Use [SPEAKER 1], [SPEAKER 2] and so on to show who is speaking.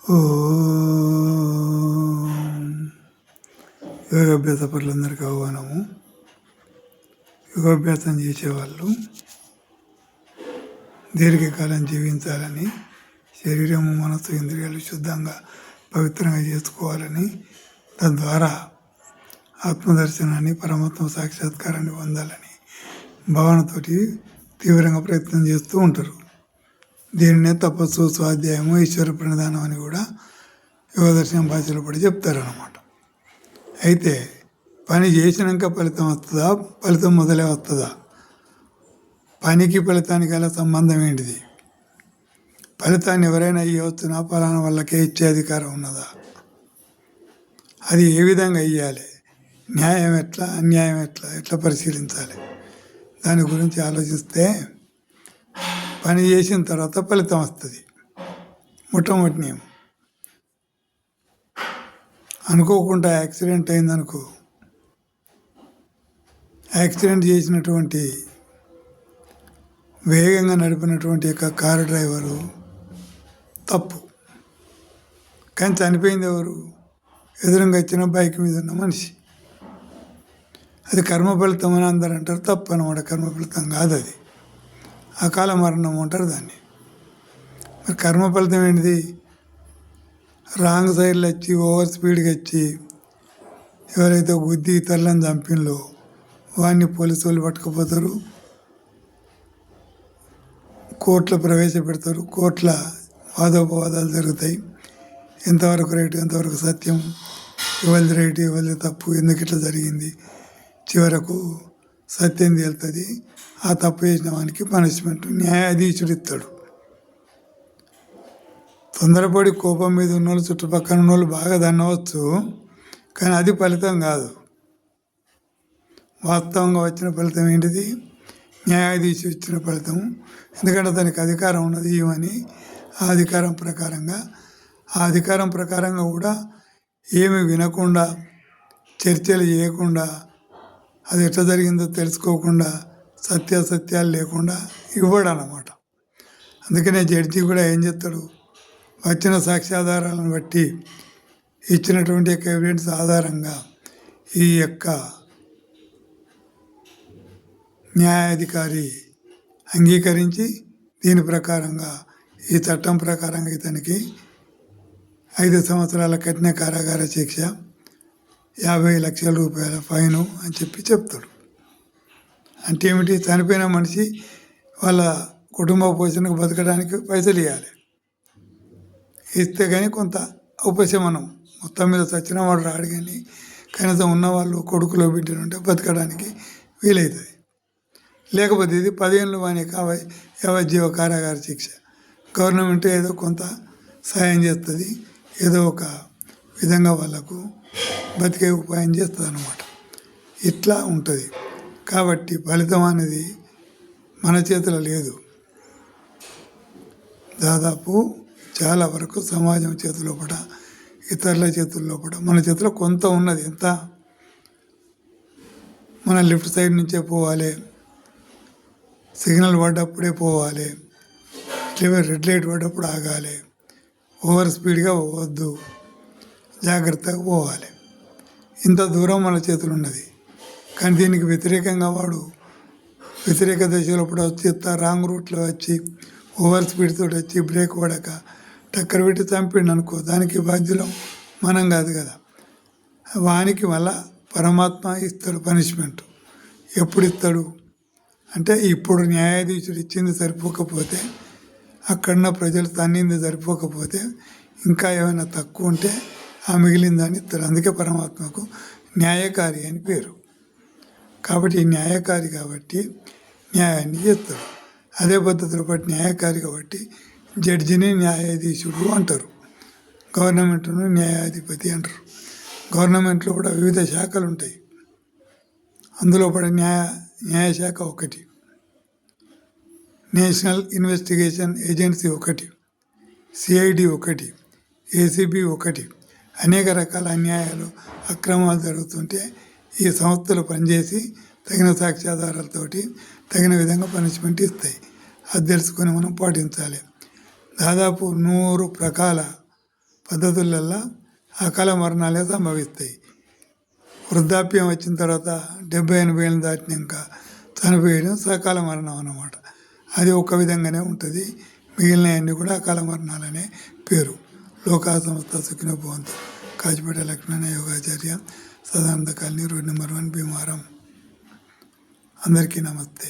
[SPEAKER 1] ఓం యోగాభ్యాస పనులందరికీ ఆహ్వానము. యోగాభ్యాసం చేసేవాళ్ళు దీర్ఘకాలం జీవించాలని, శరీరము మనసు ఇంద్రియాలు శుద్ధంగా పవిత్రంగా చేసుకోవాలని, తద్వారా ఆత్మదర్శనాన్ని పరమాత్మ సాక్షాత్కారాన్ని పొందాలని భావనతోటి తీవ్రంగా ప్రయత్నం చేస్తూ ఉంటారు. దీనినే తపస్సు, స్వాధ్యాయము, ఈశ్వర ప్రణిధానం అని కూడా యోగదర్శనం భాషలో పడి చెప్తారన్నమాట. అయితే పని చేసినాక ఫలితం వస్తుందా, ఫలితం మొదలే వస్తుందా? పనికి ఫలితానికి గల సంబంధం ఏంటిది? ఫలితాన్ని ఎవరైనా ఇవ్వచ్చునా? ఫలానా వాళ్ళకే ఇచ్చే అధికారం ఉన్నదా? అది ఏ విధంగా ఇవ్వాలి? న్యాయం ఎట్లా, అన్యాయం ఎట్లా పరిశీలించాలి? దాని గురించి ఆలోచిస్తే పని చేసిన తర్వాత ఫలితం వస్తుంది. మొట్టమొదటి నియమం. అనుకోకుండా యాక్సిడెంట్ అయిందనుకో, యాక్సిడెంట్ చేసినటువంటి వేగంగా నడిపినటువంటి యొక్క కారు డ్రైవరు తప్పు, కానీ చనిపోయింది ఎవరు? ఎదురుగా వచ్చిన బైక్ మీద ఉన్న మనిషి. అది కర్మ ఫలితం అని అందరూ అంటారు. తప్పు అనమాట. కర్మ ఫలితం కాదు అది, అకాల మరణం అంటారు దాన్ని. మరి కర్మ ఫలితం ఏంటిది? రాంగ్ సైడ్లో వచ్చి ఓవర్ స్పీడ్గా వచ్చి ఎవరైతే గుద్ది ఇతరులను చంపినలో వాడిని పోలీసు వాళ్ళు పట్టుకుపోతారు, కోర్టులో ప్రవేశపెడతారు. కోర్టుల వాదోపవాదాలు జరుగుతాయి. ఎంతవరకు రైట్, ఎంతవరకు సత్యం, ఎవరిది రైట్, ఎవరిది తప్పు, ఎందుకు ఇట్లా జరిగింది. చివరకు సత్యం తేలుతుంది. ఆ తప్పు చేసిన వానికి పనిష్మెంట్ న్యాయాధీశుడు ఇస్తాడు. తొందరపడి కోపం మీద ఉన్నోళ్ళు, చుట్టుపక్కల ఉన్నోళ్ళు బాగా దన్నవచ్చు, కానీ అది ఫలితం కాదు. వాస్తవంగా వచ్చిన ఫలితం ఏంటిది? న్యాయాధీశుడు ఇచ్చిన ఫలితం. ఎందుకంటే దానికి అధికారం ఉన్నది ఇవని. ఆ అధికారం ప్రకారంగా కూడా ఏమి వినకుండా, చర్చలు చేయకుండా, అది ఎట్లా జరిగిందో తెలుసుకోకుండా, సత్యాసత్యాలు లేకుండా ఇవ్వడు అన్నమాట. అందుకనే జడ్జి కూడా ఏం చేస్తాడు? వచ్చిన సాక్ష్యాధారాలను బట్టి, ఇచ్చినటువంటి యొక్క ఎవిడెన్స్ ఆధారంగా ఈ యొక్క న్యాయాధికారి అంగీకరించి దీని ప్రకారంగా, ఈ చట్టం ప్రకారంగా ఇతనికి 5 సంవత్సరాల కఠిన కారాగార శిక్ష, 50 లక్షల రూపాయల ఫైను అని చెప్తాడు. అంటే ఏమిటి? చనిపోయిన మనిషి వాళ్ళ కుటుంబ పోషణకు బతకడానికి పైసలు ఇవ్వాలి. ఇస్తే కానీ కొంత ఉపశమనం. మొత్తం మీద చచ్చిన వాడు రాడు, కానీ కనీసం ఉన్నవాళ్ళు కొడుకులో బిడ్డలు ఉంటే బతకడానికి వీలవుతుంది. లేకపోతే ఇది 10 ఏళ్ళు వానికి యావజ్జీవ కారాగార శిక్ష. గవర్నమెంట్ ఏదో కొంత సాయం చేస్తుంది, ఏదో ఒక విధంగా వాళ్ళకు బతికే ఉపాయం చేస్తుంది అన్నమాట. ఇట్లా ఉంటుంది. కాబట్టి ఫలితం అనేది మన చేతిలో లేదు. దాదాపు చాలా వరకు సమాజం చేతిలో పడ, ఇతరుల చేతుల్లో పడ, మన చేతిలో కొంత ఉన్నది. ఎంత? మన లెఫ్ట్ సైడ్ నుంచే పోవాలి, సిగ్నల్ పడ్డప్పుడే పోవాలి, రెడ్ లైట్ పడ్డప్పుడు ఆగాలి, ఓవర్ స్పీడ్గా పోవద్దు, జాగ్రత్తగా పోవాలి. ఇంత దూరం మన చేతులు ఉన్నది. కానీ దీనికి వ్యతిరేకంగా వాడు వ్యతిరేక దిశలో కూడా వచ్చి రాంగ్ రూట్లో వచ్చి ఓవర్ స్పీడ్ తోటి వచ్చి బ్రేక్ పడక టక్కర పెట్టి చంపిండు అనుకో, దానికి బాధ్యులం మనం కాదు కదా. వానికి మళ్ళా పరమాత్మ ఇస్తాడు పనిష్మెంట్. ఎప్పుడు ఇస్తాడు అంటే, ఇప్పుడు న్యాయాధీశుడు ఇచ్చింది సరిపోకపోతే, అక్కడున్న ప్రజలు తన్నింది సరిపోకపోతే, ఇంకా ఏమైనా తక్కువ ఉంటే ఆ మిగిలిందని ఇస్తాడు. అందుకే పరమాత్మకు న్యాయకారి అని పేరు. కాబట్టి న్యాయకారి కాబట్టి న్యాయాన్ని చేస్తాడు. అదే పద్ధతిలో బట్టి న్యాయకారి కాబట్టి జడ్జిని న్యాయాధీశుడు అంటారు, గవర్నమెంట్ను న్యాయాధిపతి అంటారు. గవర్నమెంట్లో కూడా వివిధ శాఖలు ఉంటాయి. అందులో కూడా న్యాయశాఖ ఒకటి, నేషనల్ ఇన్వెస్టిగేషన్ ఏజెన్సీ ఒకటి, సిఐడి ఒకటి, ఏసీబీ ఒకటి. అనేక రకాల అన్యాయాలు, అక్రమాలు జరుగుతుంటే ఈ సంస్థలు పనిచేసి తగిన సాక్ష్యాధారాలతోటి తగిన విధంగా పనిష్మెంట్ ఇస్తాయి. అది తెలుసుకొని మనం పాటించాలి. దాదాపు 100 రకాల పద్ధతులల్లో అకాల మరణాలే సంభవిస్తాయి. వృద్ధాప్యం వచ్చిన తర్వాత 70-80 ఏళ్ళు దాటినాక చనిపోయడం సకాల మరణం అన్నమాట. అది ఒక విధంగానే ఉంటుంది. మిగిలినవన్నీ కూడా అకాల మరణాలనే పేరు. లోకా సంస్థ సుఖినో భవంతు. Kachipeta Lakshmana Yogacharya, Sadananda colony, road number 1, Bhimavaram. అందరికీ నమస్తే.